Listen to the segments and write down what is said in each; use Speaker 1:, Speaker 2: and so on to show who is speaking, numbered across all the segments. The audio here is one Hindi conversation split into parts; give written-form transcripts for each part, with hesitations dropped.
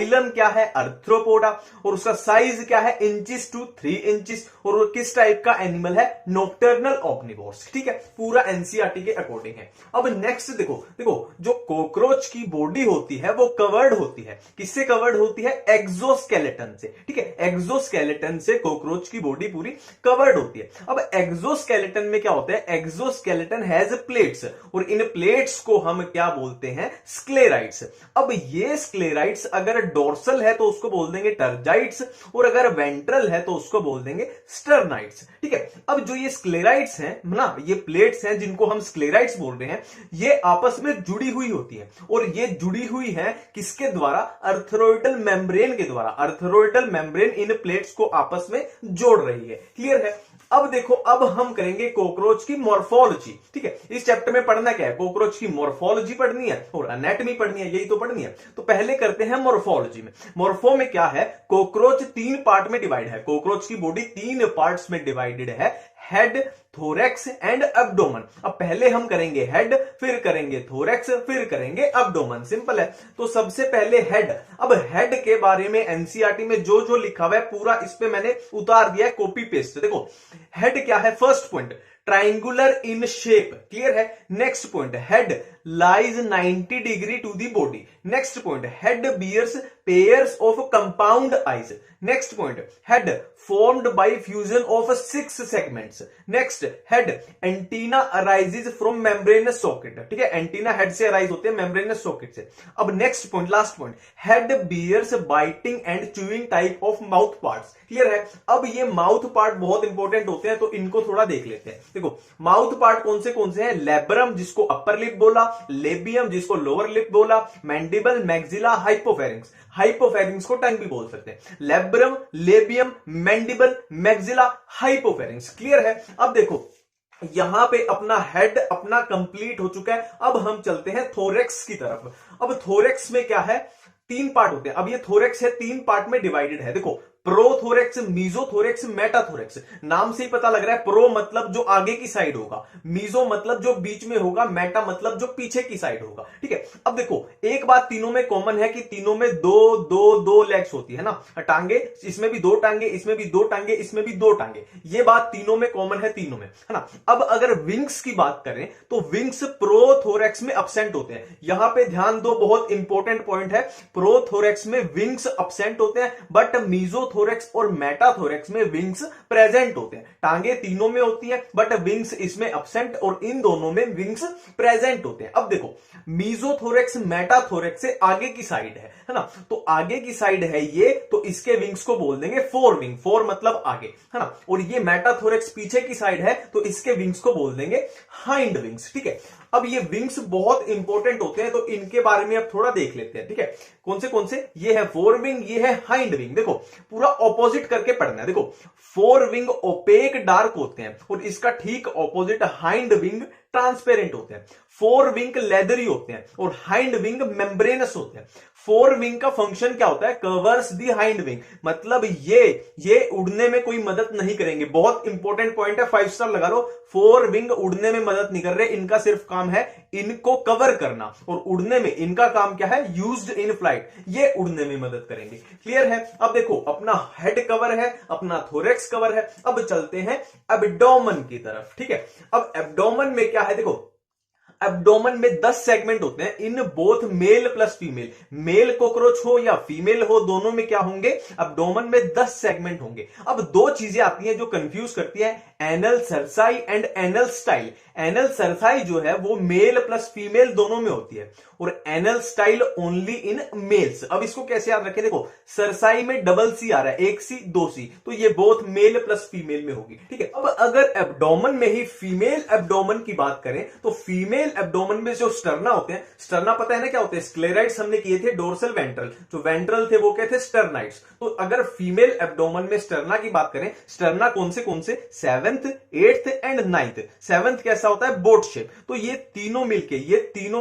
Speaker 1: फिलम क्या है, अर्थ्रोपोडा, और उसका साइज क्या है, इंचेस टू 3 इंचेस, और वो किस टाइप का एनिमल है, नॉकटर्नल ऑम्निवोर्स। ठीक है, पूरा एनसीईआरटी के अकॉर्डिंग है। अब नेक्स्ट देखो देखो जो कॉकरोच की बॉडी होती है वो कवर्ड होती है, किससे कवर्ड होती है, एक्सोस्केलेटन से। ठीक है, एक्सोस्केलेटन से कॉकरोच की बॉडी पूरी कवर्ड होती है। अब एक्सोस्केलेटन में क्या होता है, एक्सोस्केलेटन हैज प्लेट्स, और इन प्लेट्स को हम क्या बोलते हैं, स्क्लेराइड्स। अब ये स्क्लेराइड्स अगर डोर्सल है तो उसको बोल देंगे टर्जाइड्स, और अगर वेंट्रल है तो उसको बोल देंगे स्टर्नाइड्स। ठीक है, अब जो ये स्क्लेराइड्स हैं ना, ये प्लेट्स हैं जिनको हम स्क्लेराइड्स बोल रहे हैं, ये आपस में जुड़ी हुई होती है, और ये जुड़ी हुई है किसके द्वारा, अर्थरोइडल मेम्ब्रेन के द्वारा। अर्थरोइडल मेम्ब्रेन इन प्लेट्स को आपस में जोड़ रही है। क्लियर है। अब देखो, अब हम करेंगे कॉकरोच की मॉर्फोलॉजी। ठीक है, इस चैप्टर में पढ़ना क्या है, कॉकरोच की मॉर्फोलॉजी पढ़नी है और एनाटॉमी पढ़नी है, यही तो पढ़नी है। तो पहले करते हैं मॉर्फोलॉजी में। मॉर्फो में क्या है, कॉकरोच 3 पार्ट में डिवाइड है, कॉकरोच की बॉडी 3 पार्ट्स में डिवाइडेड है, हेड, थोरैक्स एंड एब्डोमेन। अब पहले हम करेंगे हेड, फिर करेंगे थोरैक्स, फिर करेंगे एब्डोमेन। सिंपल है। तो सबसे पहले हेड। अब हेड के बारे में एनसीईआरटी में जो जो लिखा हुआ है पूरा इस पे मैंने उतार दिया है, कॉपी पेस्ट। देखो हेड क्या है, first point triangular in shape. Clear है। Next point, head lies 90 degree to the body. Next point, head bears pairs of compound eyes. Next point, head formed by fusion of 6 segments. Next, head antenna arises from membranous socket. ठीक है, एंटीना हेड से अराइज होते हैं मेम्ब्रेनस सॉकेट से। अब next point, last point, head bears biting and chewing type of mouth parts. Clear है। अब ये माउथ पार्ट बहुत इंपॉर्टेंट होते हैं, तो इनको थोड़ा देख लेते हैं। देखो माउथ पार्ट कौन से हैं, लेब्रम जिसको अपर लिप बोला, लेबियम जिसको लोअर लिप बोला, मैंडिबल, मैक्सिला, हाइपोफेरिंक्स। हाइपोफेरिंक्स को टंग भी बोल सकते हैं। Labrum, labium, mandible, maxilla, हाइपोफेरिंक्स। Clear है। अब देखो यहां पे अपना हेड अपना कंप्लीट हो चुका है। अब हम चलते हैं थोरैक्स की तरफ। अब थोरैक्स में क्या है, 3 पार्ट होते हैं। अब ये थोरैक्स है 3 पार्ट में डिवाइडेड है। देखो प्रोथोरेक्स, मीजोथोरेक्स, मेटाथोरेक्स। नाम से ही पता लग रहा है, प्रो मतलब जो आगे की साइड होगा, मीजो मतलब जो बीच में होगा, मेटा मतलब जो पीछे की साइड होगा। ठीक है। अब देखो एक बात तीनों में कॉमन है कि तीनों में दो लेग्स होती है ना, टांगे। इसमें भी 2 टांगे, इसमें भी 2 टांगे, इसमें भी 2 टांगे। ये बात तीनों में कॉमन है, तीनों में, है ना। अब अगर विंग्स की बात करें तो विंग्स प्रोथोरेक्स में अब्सेंट होते हैं। यहां पे ध्यान दो, बहुत इंपॉर्टेंट पॉइंट है। प्रोथोरेक्स में विंग्स अब्सेंट होते हैं, बट मीजो थोरैक्स और मेटाथोरैक्स में विंग्स प्रेजेंट होते हैं। टांगे तीनों में होती है, बट विंग्स इसमें अब्सेंट और इन दोनों में विंग्स प्रेजेंट होते हैं। अब देखो मीजोथोरैक्स मेटाथोरैक्स से आगे की साइड है ना, तो आगे की साइड है ये, तो इसके विंग्स को बोल देंगे फोर विंग। फोर मतलब आगे, है ना। और ये मेटाथोरैक्स पीछे की साइड है, तो इसके विंग्स को बोल देंगे हाइंड विंग्स। ठीक है। अब ये विंग्स बहुत इंपॉर्टेंट होते हैं, तो इनके बारे में अब थोड़ा देख लेते हैं। ठीक है, कौन से, ये है फोर विंग, ये है हाइंड विंग। देखो पूरा ऑपोजिट करके पढ़ना है। देखो फोर विंग ओपेक डार्क होते हैं, और इसका ठीक ऑपोजिट हाइंड विंग ट्रांसपेरेंट होते हैं। फोर विंग लेदरी होते हैं, और हाइंड विंग मेम्ब्रेनस होते हैं। फोर विंग का फंक्शन क्या होता है, कवर्स दी हाइंड विंग, मतलब ये उड़ने में कोई मदद नहीं करेंगे। बहुत इंपॉर्टेंट पॉइंट है, 5 स्टार लगा लो। फोर विंग उड़ने में मदद नहीं कर रहे, इनका सिर्फ काम है इनको कवर करना, और उड़ने में इनका काम क्या है, यूज्ड इन फ्लाइट, ये उड़ने में मदद करेंगे। क्लियर है। अब देखो अपना हेड कवर है, अपना थोरैक्स कवर है। अब चलते हैं एब्डोमेन की तरफ। ठीक है। अब एब्डोमेन में क्या है, देखो एब्डोमेन में 10 सेगमेंट होते हैं, in both male plus female. Male cockroach हो या फीमेल हो, दोनों में क्या होंगे, एब्डोमेन में 10 सेगमेंट होंगे। अब 2 चीजें आती हैं जो कंफ्यूज करती है, anal cerci and anal style. Anal cerci जो है वो मेल प्लस फीमेल दोनों में होती है, और anal style only in males. अब इसको कैसे याद रखें, देखो सरसाई में डबल सी आ रहा है, 1 सी 2 सी, तो ये बोथ मेल प्लस फीमेल में होगी। ठीक है। अब अगर एब्डोमेन में ही फीमेल एब्डोमेन की बात करें, तो फीमेल एब्डोमेन में जो स्टर्ना होते हैं, स्टर्ना पता है ना क्या होते हैं, स्क्लेराइड्स हमने किए थे डोर्सल वेंट्रल, जो वेंट्रल थे वो क्या थे, स्टर्नाइड्स। तो अगर फीमेल एब्डोमेन में स्टर्ना की बात करें, स्टर्ना कौन से 7th 8th and 9th। 7th कैसा होता है, बोट शेप। तो ये तीनों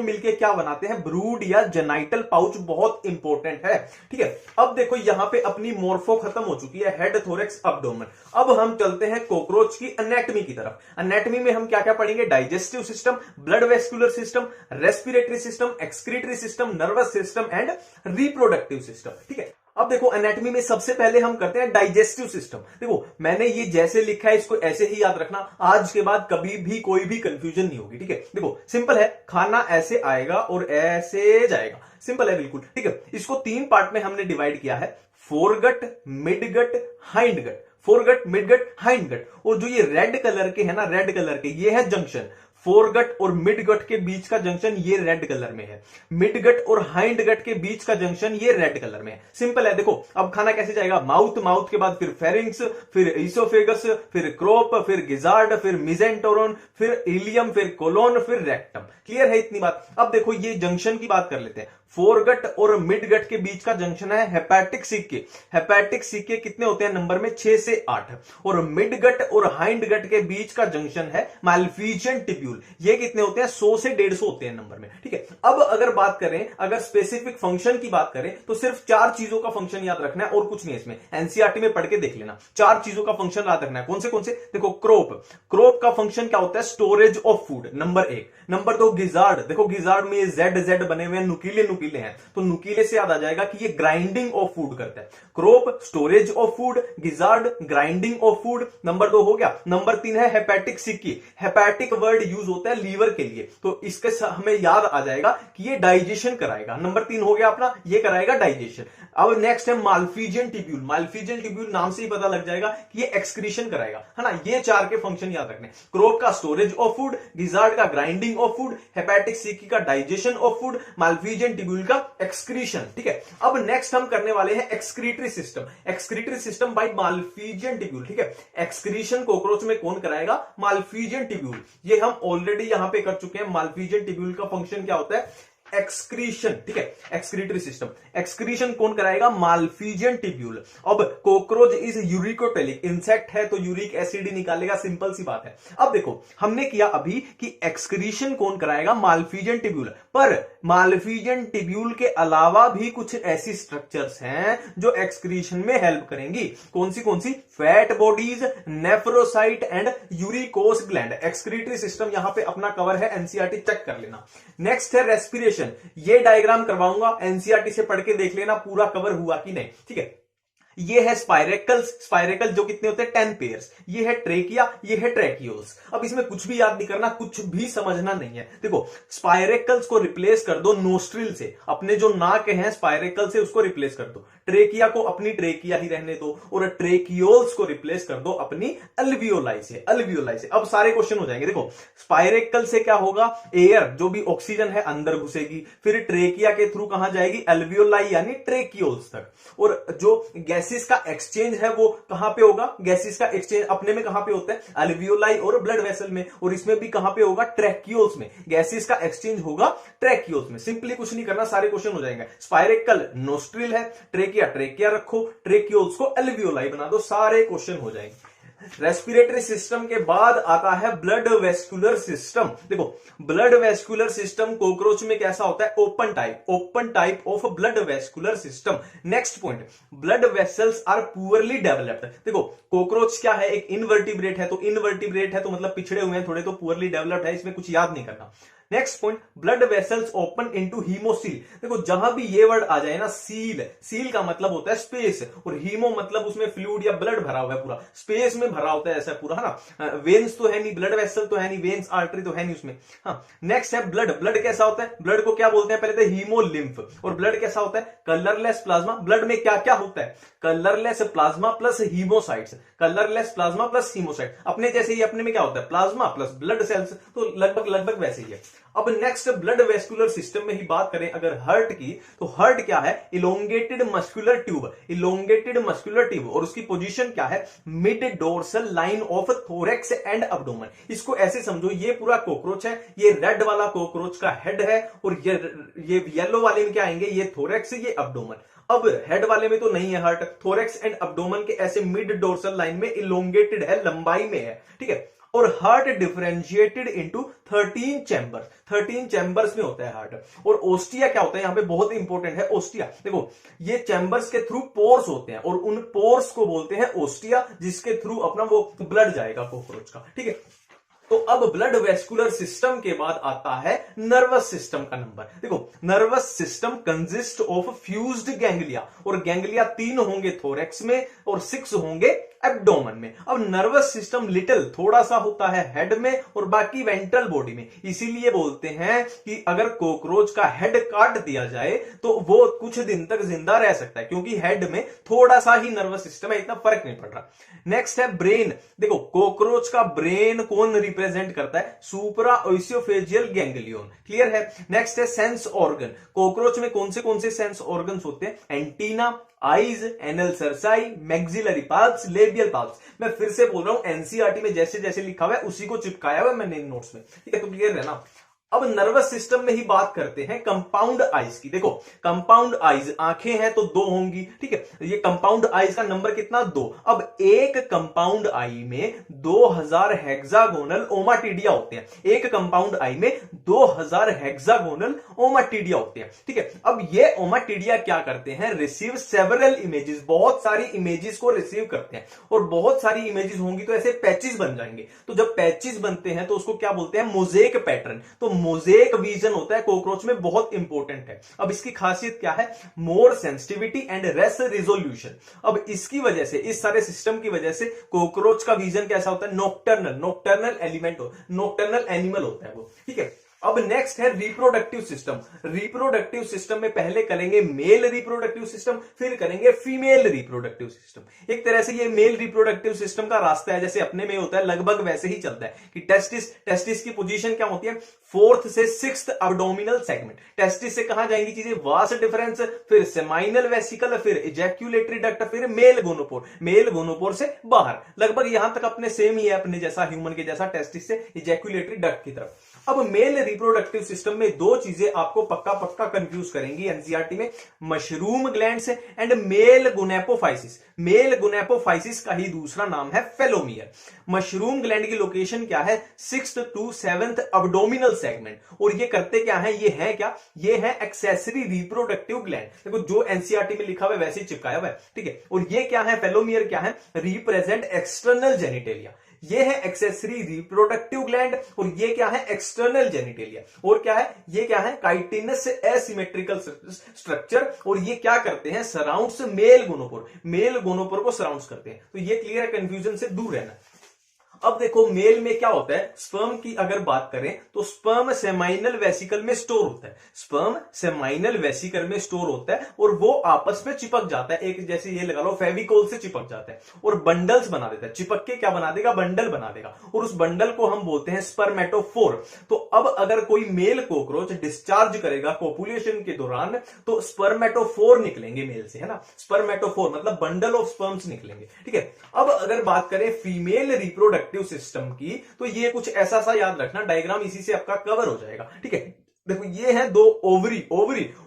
Speaker 1: मिलके क्या बनाते हैं, हैं ब्रूड या जेनाइटल पाउच बहुत इंपॉर्टेंट है। ठीक है, अब देखो यहां पे अपनी मोर्फो खत्म हो चुकी है, हेड, थोरेक्स, अब्डोमेन। अब हम चलते हैं कॉकरोच की एनाटॉमी की तरफ। एनाटॉमी में हम क्या क्या पढ़ेंगे? Digestive system, blood vascular system, respiratory system, excretory system, nervous system and reproductive system. ठीक है, अब देखो एनाटॉमी में सबसे पहले हम करते हैं डाइजेस्टिव सिस्टम। देखो मैंने ये जैसे लिखा है इसको ऐसे ही याद रखना, आज के बाद कभी भी कोई भी कंफ्यूजन नहीं होगी। ठीक है, देखो सिंपल है, खाना ऐसे आएगा और ऐसे जाएगा, सिंपल है बिल्कुल। ठीक है, इसको 3 पार्ट में हमने डिवाइड किया है, foregut, midgut, hindgut. Foregut, midgut, hindgut. और जो ये रेड कलर के है ना, रेड कलर के, ये है जंक्शन। फोरगट और मिडगट के बीच का जंक्शन ये रेड कलर में है, मिडगट और हाइंडगट के बीच का जंक्शन ये रेड कलर में है। सिंपल है, देखो अब खाना कैसे जाएगा? माउथ, माउथ के बाद फिर फेरिंग्स, फिर इसोफेगस, फिर क्रोप, फिर गिजार्ड, फिर मिजेंटोरन, फिर इलियम, फिर कोलोन, फिर रेक्टम। क्लियर है इतनी बात? अब देखो ये जंक्शन की बात कर लेते हैं। फोरगट और मिडगट के बीच का जंक्शन है हेपेटिक सिक्के। हेपेटिक सिक्के कितने होते हैं नंबर में? 6 से 8। और मिडगट और हाइंडगट के बीच का जंक्शन है मालफिजियन टिब्यूल। ये कितने होते हैं? 100 से 150 होते हैं नंबर में। ठीक है, अब अगर बात करें, अगर स्पेसिफिक फंक्शन की बात करें तो सिर्फ 4 चीजों का फंक्शन याद रखना है और कुछ नहीं है इसमें। एनसीईआरटी में पढ़ के देख लेना, 4 चीजों का फंक्शन याद रखना है। कौन से कौन से? देखो क्रोप, क्रोप का फंक्शन क्या होता है? Storage of food, number 1। Number 2 gizzard, देखो गिजार्ड में ये जेड जेड बने हुए हैं, नुकीले नुकीले हैं, तो नुकीले से याद आ जाएगा कि ये ग्राइंडिंग ऑफ फूड करता है। Crop storage of food, gizzard grinding of food, number 2 हो गया। नंबर 3 है हेपेटिक सिक्की। हेपेटिक वर्ड यूज होता है लीवर के लिए, तो इसके हमें याद आ जाएगा कि ये डाइजेशन कराएगा। नंबर 3 हो गया अपना, ये कराएगा डाइजेशन। अब नेक्स्ट है मालफिजियन टिब्यूल। मालफिजियन टिब्यूल नाम से ही पता लग जाएगा कि ये एक्सक्रीशन कराएगा, है ना। ये 4 के फंक्शन याद रखने। क्रोप का स्टोरेज ऑफ फूड, गिजार्ड का grinding of food, hepatic caeca का digestion of food, Malpighian tubule का एक्सक्रीशन। ठीक है, अब नेक्स्ट हम करने वाले हैं excretory system. Excretory system by Malpighian tubule. ठीक है, एक्सक्रीशन कॉकरोच में कौन कराएगा? Malpighian tubule. ये हम ऑलरेडी यहां पे कर चुके हैं। मालफिजियन टिब्यूल का फंक्शन क्या होता है? एक्सक्रीशन। ठीक है, एक्सक्रीटरी सिस्टम। एक्सक्रीशन कौन कराएगा? Malpighian tubule. अब कोकरोच इज यूरिकोटेलिक, इंसेक्ट है तो यूरिक एसिड ही निकालेगा, सिंपल सी बात है। अब देखो हमने किया अभी कि एक्सक्रीशन कौन कराएगा? Malpighian tubule. पर मालफिजियन टिब्यूल के अलावा भी कुछ ऐसी स्ट्रक्चर्स हैं जो एक्सक्रीशन में हेल्प करेंगी। कौन सी कौन सी? Fat bodies, nephrocyte and uricose gland. Excretory system यहां पे अपना कवर है, एनसीईआरटी चेक कर लेना। नेक्स्ट है रेस्पिरेशन। ये डायग्राम करवाऊंगा, एनसीईआरटी से पढ़ के देख लेना पूरा कवर हुआ कि नहीं। ठीक है, ये है स्पाइरेकल्स। स्पाइरेकल जो कितने होते हैं? 10 पेयर्स। ये है ट्रेकिया, ये है ट्रैकियोल्स। अब इसमें कुछ भी याद नहीं करना, कुछ भी समझना नहीं है। देखो स्पाइरेकल्स को रिप्लेस कर दो नोस्ट्रिल से, अपने जो नाक हैं स्पाइरेकल से उसको रिप्लेस कर दो। ट्रेकिया को अपनी ट्रेकिया ही रहने दो, और ट्रेकियोल्स को रिप्लेस कर दो अपनी अल्वियोलाई से। अल्वियोलाई से अब सारे क्वेश्चन हो जाएंगे। देखो स्पाइरेकल से क्या होगा? एयर जो भी ऑक्सीजन है अंदर घुसेगी, फिर ट्रेकिया के थ्रू कहां जाएगी? अल्वियोलाई यानी ट्रेकियोल्स तक। और जो गैसेस का एक्सचेंज है वो कहां पे होगा? गैसेस का एक्सचेंज अपने में कहां पे होता है? अल्वियोलाई और ब्लड वेसल में। और इसमें भी कहां पे होगा? ट्रैकियोल्स में। गैसेस का एक्सचेंज होगा ट्रैकियोल्स में। सिंपली कुछ नहीं करना, सारे क्वेश्चन हो जाएंगे। स्पाइरेकल नोस्ट्रिल है, ट्रेकिया ट्रेकिया रखो, ट्रेकियोल्स को अल्वियोलाई बना दो, सारे क्वेश्चन हो जाएंगे। रेस्पिरेटरी सिस्टम के बाद आता है ब्लड वेस्कुलर सिस्टम। देखो ब्लड वेस्कुलर सिस्टम कोकरोच में कैसा होता है? Open type of blood vascular system. Next point, blood vessels are poorly developed. देखो कोकरोच क्या है? एक इनवर्टिब्रेट है, तो इनवर्टिब्रेट है तो मतलब पिछड़े हुए हैं थोड़े, तो पुअरली डेवलप्ड है, इसमें कुछ याद नहीं करना। Next point, blood vessels open into haemocoel. देखो जहां भी ये वर्ड आ जाए ना, सील, सील का मतलब होता है स्पेस, और हीमो मतलब उसमें फ्लूइड या ब्लड भरा हुआ है, पूरा स्पेस में भरा होता है ऐसा पूरा, है ना। वेन्स तो है नहीं, ब्लड वेसल तो है नहीं, वेन्स आर्टरी तो है नहीं उसमें। हाँ, नेक्स्ट है ब्लड। ब्लड कैसा होता है? ब्लड को क्या बोलते हैं? पहले तो हीमोलिम्फ। और ब्लड कैसा होता है? Colourless plasma. ब्लड में क्या क्या होता है? Colourless plasma plus haemocytes. Colourless plasma plus haemocyte, अपने जैसे ही अपने में क्या होता है? प्लाज्मा प्लस ब्लड सेल्स, तो लगभग वैसे ही है। अब नेक्स्ट ब्लड वेस्कुलर सिस्टम में ही बात करें अगर हार्ट की, तो हार्ट क्या है? Elongated muscular tube. Elongated muscular tube, और उसकी पोजीशन क्या है? Mid dorsal line of thorax and abdomen. इसको ऐसे समझो, ये पूरा कॉकरोच है, ये रेड वाला कॉकरोच का हेड है, और ये येलो वाले में क्या आएंगे? ये थोरेक्स, ये अब्डोमेन। अब हेड वाले में तो नहीं है हार्ट, थोरेक्स एंड अब्डोमेन के ऐसे मिड डोर्सल लाइन में इलोंगेटेड है, लंबाई में है। ठीक है, और heart differentiated into 13 chambers, 13 chambers में होता है हार्ट। और ओस्टिया क्या होता है, यहां पे बहुत इंपॉर्टेंट है ओस्टिया। देखो ये चैम्बर्स के थ्रू पोर्स होते हैं और उन पोर्स को बोलते हैं ओस्टिया, जिसके थ्रू अपना वो ब्लड जाएगा कॉकरोच का, ठीक है। तो अब ब्लड वेस्कुलर सिस्टम के बाद आता है नर्वस सिस्टम का नंबर। देखो nervous system consist of fused ganglia, और गैंग्लिया 3 होंगे थोरैक्स में और 6 होंगे एब्डोमेन में। अब नर्वस सिस्टम लिटिल थोड़ा सा होता है हेड में और बाकी वेंट्रल बॉडी में। इसीलिए बोलते हैं कि अगर कॉकरोच का हेड काट दिया जाए तो वो कुछ दिन तक जिंदा रह सकता है, क्योंकि हेड में थोड़ा सा ही नर्वस सिस्टम है, इतना फर्क नहीं पड़ रहा। नेक्स्ट है ब्रेन। देखो कॉकरोच का ब्रेन कौन रिप्रेजेंट करता है, सुप्रा ओसियोफेजियल गैंग्लियन, क्लियर है। नेक्स्ट है सेंस ऑर्गन। कॉकरोच में कौन से सेंस ऑर्गन्स होते हैं, antenna, eyes, anal cerci, maxillary palps, labial palps. मैं फिर से बोल रहा हूं एनसीईआरटी में जैसे जैसे लिखा हुआ है उसी को चिपकाया हुआ है मैंने नोट्स में, ठीक है, तो क्लियर है ना। अब नर्वस सिस्टम में ही बात करते हैं कंपाउंड आइज की। देखो कंपाउंड आइज आंखें हैं तो 2 होंगी, ठीक है। ये कंपाउंड आइज का नंबर कितना, 2। अब एक कंपाउंड आई में 2000 हेक्सागोनल ओमाटिडिया होते हैं। एक कंपाउंड आई में 2000 हेक्सागोनल ओमाटिडिया होते हैं, ठीक है। अब ये ओमाटिडिया क्या करते हैं, रिसीव सेवरल इमेजेस, बहुत सारी इमेजेस को रिसीव करते हैं, और बहुत सारी इमेजेस होंगी तो ऐसे पैचेस बन जाएंगे। तो जब पैचेस बनते हैं तो उसको क्या बोलते हैं, मोजेक पैटर्न। तो मोजेक विजन होता है कॉकरोच में, बहुत इंपॉर्टेंट है। अब इसकी खासियत क्या है, मोर सेंसिटिविटी एंड लेस रिजोल्यूशन। अब इसकी वजह से, इस सारे सिस्टम की वजह से कॉकरोच का विजन कैसा होता है, नॉक्टर्नल एलिमेंट हो, नॉक्टर्नल एनिमल होता है वो, ठीक है। अब नेक्स्ट है रिप्रोडक्टिव सिस्टम। रिप्रोडक्टिव सिस्टम में पहले करेंगे मेल रिप्रोडक्टिव सिस्टम, फिर करेंगे फीमेल रिप्रोडक्टिव सिस्टम। एक तरह से ये मेल रिप्रोडक्टिव सिस्टम का रास्ता है, जैसे अपने में होता है लगभग वैसे ही चलता है कि टेस्टिस की पोजीशन क्या होती है, 4th से 6th एब्डोमिनल सेगमेंट। टेस्टिस से कहां जाएंगी चीजें, वास डिफरेंस, फिर सेमाइनल वेसिकल, फिर इजैक्यूलेटरी डक्ट, फिर मेल गोनोपोर। मेल गोनोपोर से बाहर लगभग यहां तक अपने सेम ही है, अपने जैसा ह्यूमन के जैसा, टेस्टिस से इजैक्यूलेटरी डक्ट की तरफ। अब मेल रिप्रोडक्टिव सिस्टम में 2 चीजें आपको पक्का कंफ्यूज करेंगी एनसीईआरटी में, mushroom glands and male gonapophysis. Male gonapophysis का ही दूसरा नाम है फेलोमियर। मशरूम ग्लैंड की लोकेशन क्या है, 6th to 7th abdominal segment. और ये करते क्या है, ये है क्या, ये है एक्सेसरी रिप्रोडक्टिव ग्लैंड। देखो जो एनसीईआरटी में लिखा हुआ है वैसे ही चिपकाया हुआ है, ठीक है। और ये क्या है, फेलोमियर क्या है, रिप्रेजेंट एक्सटर्नल जेनिटेलिया। ये है एक्सेसरी रिप्रोडक्टिव ग्लैंड, और ये क्या है, एक्सटर्नल जेनिटेलिया। और क्या है, ये क्या है, काइटिनस एसिमेट्रिकल स्ट्रक्चर। और ये क्या करते हैं, surrounds male gonopore, male gonopore को सराउंड्स करते हैं। तो ये क्लियर है, कंफ्यूजन से दूर रहना। अब देखो मेल में क्या होता है, स्पर्म की अगर बात करें तो स्पर्म सेमाइनल वेसिकल में स्टोर होता है। स्पर्म सेमाइनल वेसिकल में स्टोर होता है और वो आपस में चिपक जाता है, एक जैसे ये लगा लो फेविकोल से चिपक जाता है और बंडल्स बना देता है। चिपक के क्या बना देगा, बंडल बना देगा, और उस बंडल को हम बोलते हैं स्पर्मेटोफोर। तो अब अगर कोई मेल कॉकरोच डिस्चार्ज करेगा कोपुलेशन के दौरान तो स्पर्मेटोफोर निकलेंगे मेल से, है ना। स्पर्मेटोफोर मतलब बंडल ऑफ स्पर्म्स निकलेंगे, ठीक है। अब अगर बात करें फीमेल रिप्रोडक्टिव सिस्टम की तो ये कुछ ऐसा सा याद रखना, डायग्राम इसी से आपका कवर हो जाएगा, ठीक है। देखो ये है 2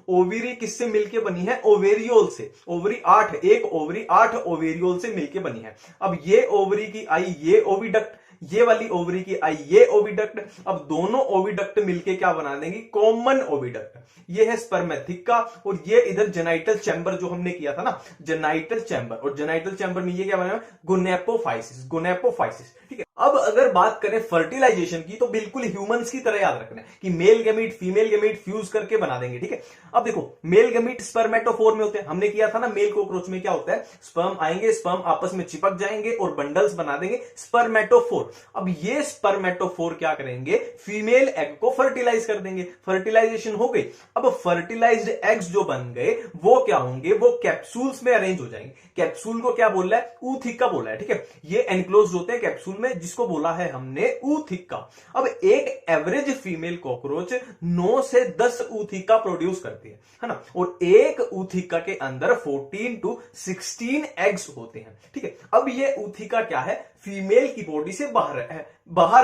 Speaker 1: ओवरी किससे मिलके बनी है, ओवेरियोल से। ओवरी 8, एक ओवरी 8 ओवेरियोल से मिलके बनी है। अब ये ओवरी की आई ये ओविडक्ट, ये वाली ओवरी की आई ये ओविडक्ट। अब दोनों ओविडक्ट मिलके क्या बना देंगी, कॉमन ओविडक्ट। ये है स्पर्मेथिका, और ये इधर जेनाइटल चैम्बर जो हमने किया था ना, जेनाइटल चैम्बर, और जेनाइटल चैम्बर में ये क्या बना, गुनेपोफाइसिस, ठीक है। अब अगर बात करें फर्टिलाइजेशन की तो बिल्कुल ह्यूमंस की तरह याद रखना है कि male gamete female gamete fuse करके बना देंगे, ठीक है। अब देखो मेल गैमीट स्पर्मेटोफोर में होते हैं, हमने किया था ना मेल कॉकरोच में क्या होता है, स्पर्म आएंगे, स्पर्म आपस में चिपक जाएंगे और बंडल्स बना देंगे, स्पर्मेटोफोर। अब ये स्पर्मेटोफोर क्या करेंगे, फीमेल एग को फर्टिलाइज कर देंगे, फर्टिलाइजेशन हो गई। अब फर्टिलाइज्ड एग्स जो बन गए वो क्या होंगे, वो कैप्सूल्स में अरेंज हो जाएंगे। कैप्सूल को क्या बोल रहा है, ऊथिका बोला है, ठीक है। ये एनक्लोज्ड होते हैं कैप्सूल में, जिसको बोला है हमने ऊथिका। अब एक एवरेज फीमेल कॉकरोच 9 से 10 ऊथिका प्रोड्यूस करती है ना, और एक ऊथिका के अंदर 14 to 16 एग्स होते हैं, ठीक है। अब ये ऊथिका क्या है, फीमेल की बॉडी से बाहर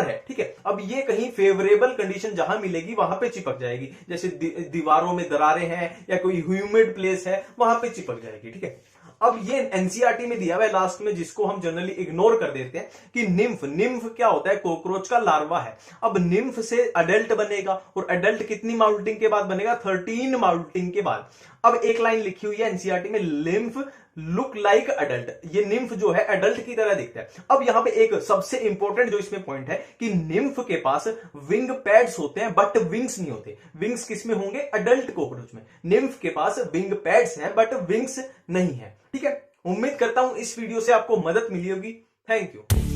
Speaker 1: है, ठीक है। अब ये कहीं फेवरेबल कंडीशन जहां मिलेगी वहां पे चिपक जाएगी, जैसे दीवारों में दरारें हैं या कोई ह्यूमिड प्लेस है वहां पे चिपक जाएगी, ठीक है। अब ये एनसीईआरटी में दिया हुआ है लास्ट में, जिसको हम जनरली इग्नोर कर देते हैं, कि निम्फ, निम्फ क्या होता है, कॉकरोच का लार्वा है। अब निम्फ से अडल्ट बनेगा, और अडल्ट कितनी माउल्टिंग के बाद बनेगा, 13 माउल्टिंग के बाद। अब एक लाइन लिखी हुई है एनसीईआरटी में, लिम्फ लुक लाइक अडल्ट, ये निम्फ जो है अडल्ट की तरह दिखता है। अब यहां पे एक सबसे इंपॉर्टेंट जो इसमें पॉइंट है कि निम्फ के पास विंग पैड्स होते हैं बट विंग्स नहीं होते। विंग्स किसमें होंगे, अडल्ट कॉकरोच में। निम्फ के पास विंग पैड्स हैं बट विंग्स नहीं है। ठीक है, उम्मीद करता हूं इस वीडियो से आपको मदद मिली होगी। Thank you.